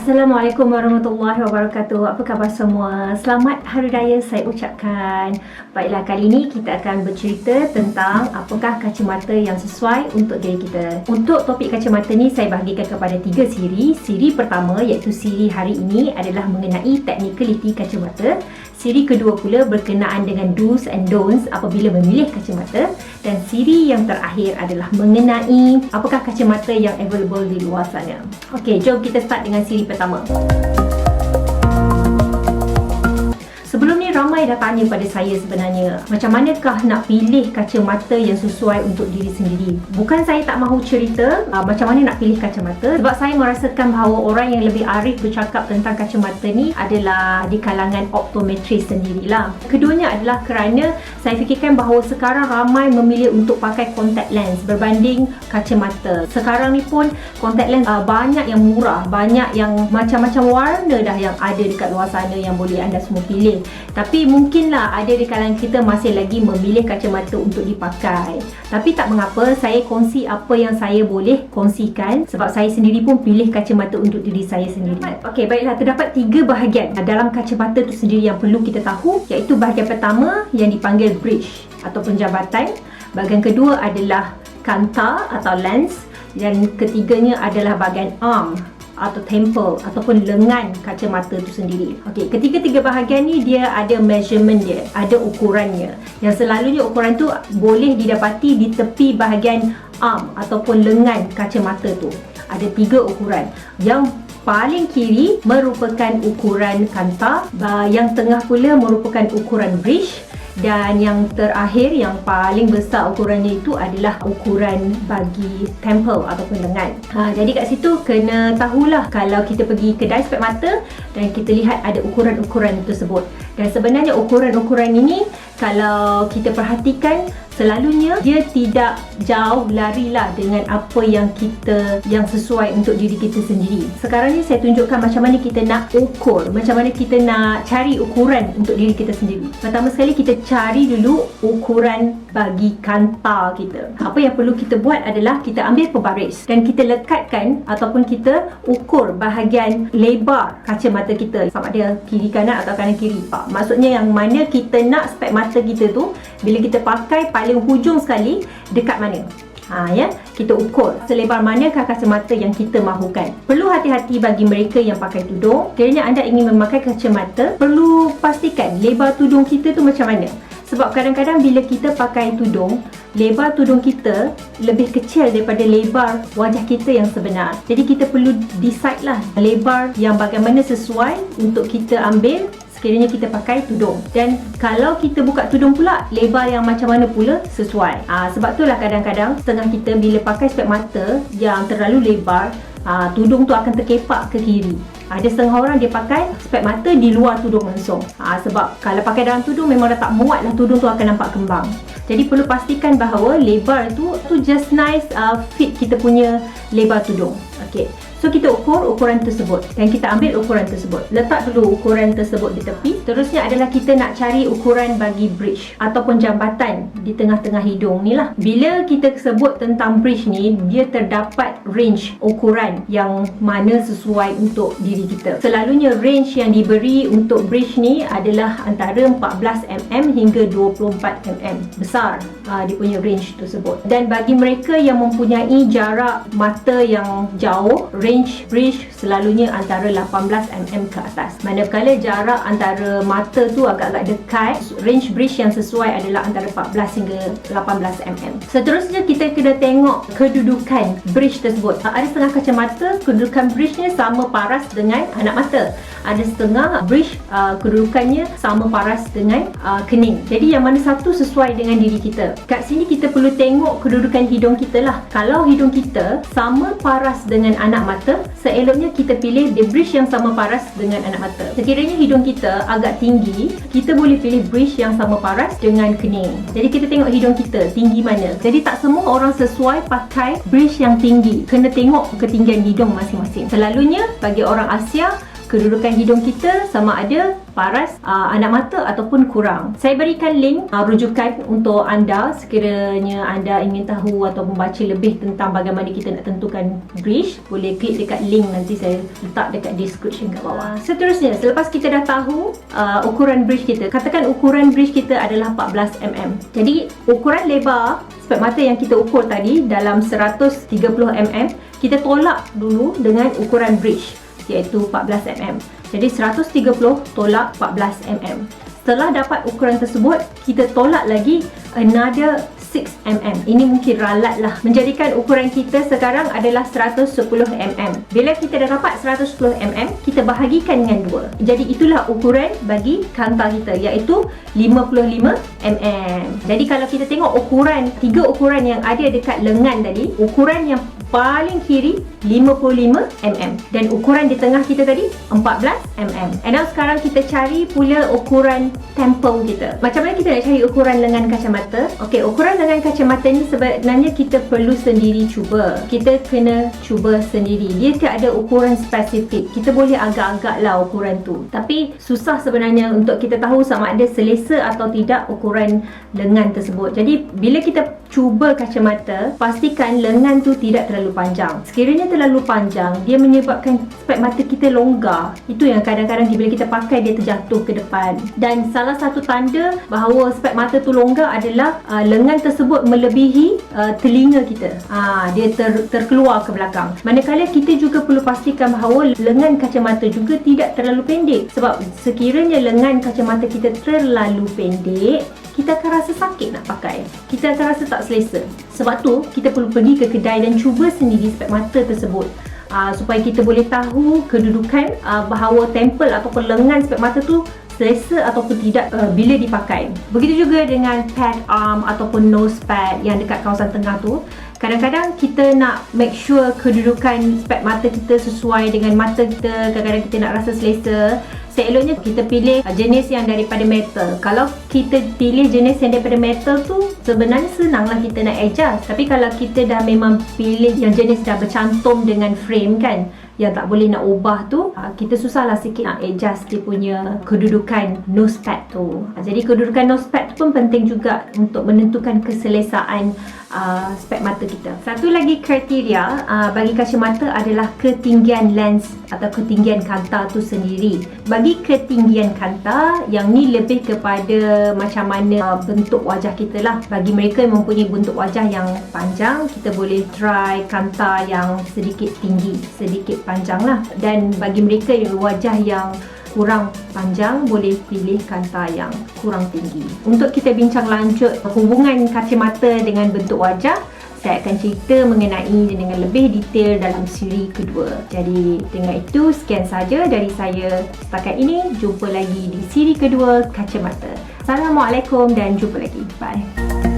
Assalamualaikum warahmatullahi wabarakatuh. Apa khabar semua? Selamat Hari Raya saya ucapkan. Baiklah, kali ini kita akan bercerita tentang apakah kacamata yang sesuai untuk diri kita. Untuk topik kacamata ni saya bahagikan kepada 3 siri. Siri pertama iaitu siri hari ini adalah mengenai technicality kacamata. Siri kedua pula berkenaan dengan do's and don'ts apabila memilih kacamata. Dan siri yang terakhir adalah mengenai apakah kacamata yang available di luar sana. Okey, jom kita start dengan siri pertama. Sebelum ni ramai dah tanya pada saya sebenarnya, macam manakah nak pilih kacamata yang sesuai untuk diri sendiri. Bukan saya tak mahu cerita macam mana nak pilih kacamata, sebab saya merasakan bahawa orang yang lebih arif bercakap tentang kacamata ni adalah di kalangan optometris sendirilah. Keduanya adalah kerana saya fikirkan bahawa sekarang ramai memilih untuk pakai contact lens berbanding kacamata. Sekarang ni pun contact lens banyak yang murah, banyak yang macam-macam warna dah yang ada dekat luar sana yang boleh anda semua pilih. Tapi mungkinlah ada di kalangan kita masih lagi memilih kacamata untuk dipakai. Tapi tak mengapa, saya kongsi apa yang saya boleh kongsikan sebab saya sendiri pun pilih kacamata untuk diri saya sendiri. Okey, baiklah, terdapat 3 bahagian dalam kacamata tu sendiri yang perlu kita tahu, iaitu bahagian pertama yang dipanggil bridge ataupun jambatan, bahagian kedua adalah kanta atau lens, dan ketiganya adalah bahagian arm atau temple ataupun lengan kacamata tu sendiri. Okey, ketiga-tiga bahagian ni dia ada measurement dia, ada ukurannya. Yang selalunya ukuran tu boleh didapati di tepi bahagian arm ataupun lengan kacamata tu. Ada 3 ukuran. Yang paling kiri merupakan ukuran kanta, yang tengah pula merupakan ukuran bridge, dan yang terakhir yang paling besar ukurannya itu adalah ukuran bagi temple ataupun lengan. Jadi kat situ kena tahulah kalau kita pergi kedai spek mata dan kita lihat ada ukuran-ukuran tersebut. Dan sebenarnya ukuran-ukuran ini kalau kita perhatikan selalunya dia tidak jauh larilah dengan apa yang sesuai untuk diri kita sendiri. Sekarang ni saya tunjukkan macam mana kita nak ukur, macam mana kita nak cari ukuran untuk diri kita sendiri. Pertama sekali kita cari dulu ukuran bagi kanta kita. Apa yang perlu kita buat adalah kita ambil pebaris dan kita lekatkan ataupun kita ukur bahagian lebar kacamata kita, sama ada kiri kanan atau kanan kiri. Maksudnya yang mana kita nak spek mata kita tu bila kita pakai paling hujung sekali dekat mana. Kita ukur selebar manakah kacamata yang kita mahukan. Perlu hati-hati bagi mereka yang pakai tudung. Kiranya anda ingin memakai kacamata, perlu pastikan lebar tudung kita tu macam mana. Sebab kadang-kadang bila kita pakai tudung, lebar tudung kita lebih kecil daripada lebar wajah kita yang sebenar. Jadi kita perlu decide lah lebar yang bagaimana sesuai untuk kita ambil sekiranya kita pakai tudung. Dan kalau kita buka tudung pula, lebar yang macam mana pula sesuai. Sebab itulah kadang-kadang setengah kita bila pakai spek mata yang terlalu lebar, tudung tu akan terkepak ke kiri. Ada setengah orang dia pakai spek mata di luar tudung langsung. Sebab kalau pakai dalam tudung memang dah tak muat lah, tudung tu akan nampak kembang. Jadi perlu pastikan bahawa lebar tu just nice fit kita punya lebar tudung. Okey. So kita ukur ukuran tersebut dan kita ambil ukuran tersebut. Letak dulu ukuran tersebut di tepi. Terusnya adalah kita nak cari ukuran bagi bridge ataupun jambatan di tengah-tengah hidung ni lah. Bila kita sebut tentang bridge ni, dia terdapat range ukuran yang mana sesuai untuk diri kita. Selalunya range yang diberi untuk bridge ni adalah antara 14mm hingga 24mm. Besar dia punya range tersebut. Dan bagi mereka yang mempunyai jarak mata yang jauh, range bridge selalunya antara 18mm ke atas. Manakala jarak antara mata tu agak-agak dekat, range bridge yang sesuai adalah antara 14 hingga 18mm. Seterusnya kita kena tengok kedudukan bridge tersebut. Ada setengah kacamata kedudukan bridge-nya sama paras dengan anak mata. Ada setengah bridge kedudukannya sama paras dengan kening. Jadi yang mana satu sesuai dengan diri kita. Kat sini kita perlu tengok kedudukan hidung kita lah. Kalau hidung kita sama paras dengan anak mata, seeloknya kita pilih the bridge yang sama paras dengan anak mata. Sekiranya hidung kita agak tinggi, kita boleh pilih bridge yang sama paras dengan kening. Jadi kita tengok hidung kita tinggi mana. Jadi tak semua orang sesuai pakai bridge yang tinggi. Kena tengok ketinggian hidung masing-masing. Selalunya bagi orang Asia, kedudukan hidung kita sama ada paras anak mata ataupun kurang. Saya berikan link rujukan untuk anda sekiranya anda ingin tahu atau membaca lebih tentang bagaimana kita nak tentukan bridge. Boleh klik dekat link, nanti saya letak dekat description kat bawah. Seterusnya, selepas kita dah tahu ukuran bridge kita, katakan ukuran bridge kita adalah 14mm. Jadi ukuran lebar spek mata yang kita ukur tadi dalam 130mm, kita tolak dulu dengan ukuran bridge iaitu 14mm. Jadi 130 tolak 14mm. Setelah dapat ukuran tersebut, kita tolak lagi another 6mm. Ini mungkin ralat lah, menjadikan ukuran kita sekarang adalah 110mm. Bila kita dah dapat 110mm, kita bahagikan dengan 2. Jadi itulah ukuran bagi kanta kita, iaitu 55mm. Jadi kalau kita tengok ukuran, 3 ukuran yang ada dekat lengan tadi, ukuran yang paling kiri 55mm dan ukuran di tengah kita tadi 14mm. And now sekarang kita cari pula ukuran temple kita. Macam mana kita nak cari ukuran lengan kacamata? Okey, ukuran lengan kacamata ni sebenarnya kita perlu sendiri cuba. Kita kena cuba sendiri. Dia tak ada ukuran spesifik. Kita boleh agak-agak lah ukuran tu. Tapi susah sebenarnya untuk kita tahu sama ada selesa atau tidak ukuran lengan tersebut. Jadi bila kita cuba kacamata, pastikan lengan tu tidak terlalu panjang. Sekiranya terlalu panjang, dia menyebabkan spek mata kita longgar. Itu yang kadang-kadang bila kita pakai dia terjatuh ke depan. Dan salah satu tanda bahawa spek mata tu longgar adalah lengan tersebut melebihi telinga kita. Dia terkeluar ke belakang. Manakala kita juga perlu pastikan bahawa lengan kacamata juga tidak terlalu pendek. Sebab sekiranya lengan kacamata kita terlalu pendek, kita akan rasa sakit nak pakai. Kita akan rasa tak selesa. Sebab tu, kita perlu pergi ke kedai dan cuba sendiri spek mata tersebut. Supaya kita boleh tahu kedudukan bahawa temple ataupun lengan spek mata tu selesa ataupun tidak bila dipakai. Begitu juga dengan pad arm ataupun nose pad yang dekat kawasan tengah tu. Kadang-kadang kita nak make sure kedudukan spek mata kita sesuai dengan mata kita. Kadang-kadang kita nak rasa selesa. Seeloknya kita pilih jenis yang daripada metal. Kalau kita pilih jenis yang daripada metal tu, sebenarnya senanglah kita nak adjust. Tapi kalau kita dah memang pilih yang jenis dah bercantum dengan frame kan, yang tak boleh nak ubah tu, kita susahlah sikit nak adjust dia punya kedudukan nose pad tu. Jadi kedudukan nose pad tu pun penting juga untuk menentukan keselesaan spek mata kita. Satu lagi kriteria bagi kacamata adalah ketinggian lens atau ketinggian kanta tu sendiri. Bagi ketinggian kanta, yang ni lebih kepada macam mana bentuk wajah kita lah. Bagi mereka yang mempunyai bentuk wajah yang panjang, kita boleh try kanta yang sedikit tinggi, sedikit panjang lah. Dan bagi mereka yang wajah yang kurang panjang, boleh pilih kanta yang kurang tinggi. Untuk kita bincang lanjut hubungan kacamata dengan bentuk wajah, saya akan cerita mengenai dengan lebih detail dalam siri kedua. Jadi dengan itu, sekian saja dari saya setakat ini. Jumpa lagi di siri kedua kacamata. Assalamualaikum dan jumpa lagi. Bye.